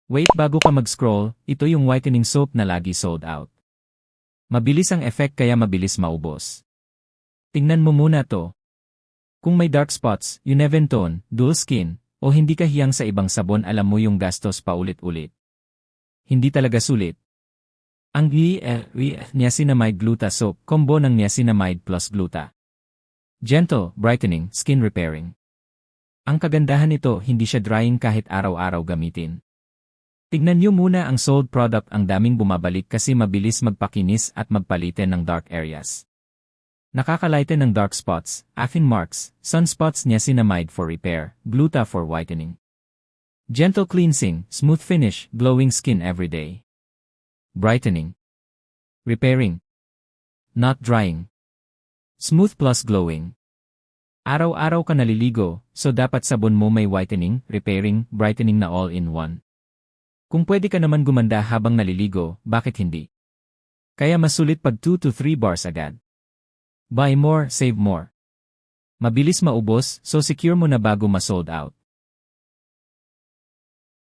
Wait bago ka mag-scroll, ito yung whitening soap na lagi sold out. Mabilis ang effect kaya mabilis maubos. Tingnan mo muna to. Kung may dark spots, uneven tone, dull skin, o hindi ka hiyang sa ibang sabon alam mo yung gastos paulit-ulit. Hindi talaga sulit. Ang niacinamide gluta soap, combo ng niacinamide plus gluta. Gentle, brightening, skin repairing. Ang kagandahan nito, hindi siya drying kahit araw-araw gamitin. Tignan niyo muna ang sold product, ang daming bumabalik kasi mabilis magpakinis at magpalitin ng dark areas. Nakakalighten ng dark spots, affine marks, sunspots, niacinamide for repair, gluta for whitening. Gentle cleansing, smooth finish, glowing skin every day. Brightening. Repairing. Not drying. Smooth plus glowing. Araw-araw ka naliligo, so dapat sabon mo may whitening, repairing, brightening na all-in-one. Kung pwede ka naman gumanda habang naliligo, bakit hindi? Kaya masulit pag 2 to 3 bars agad. Buy more, save more. Mabilis maubos, so secure mo na bago ma-sold out.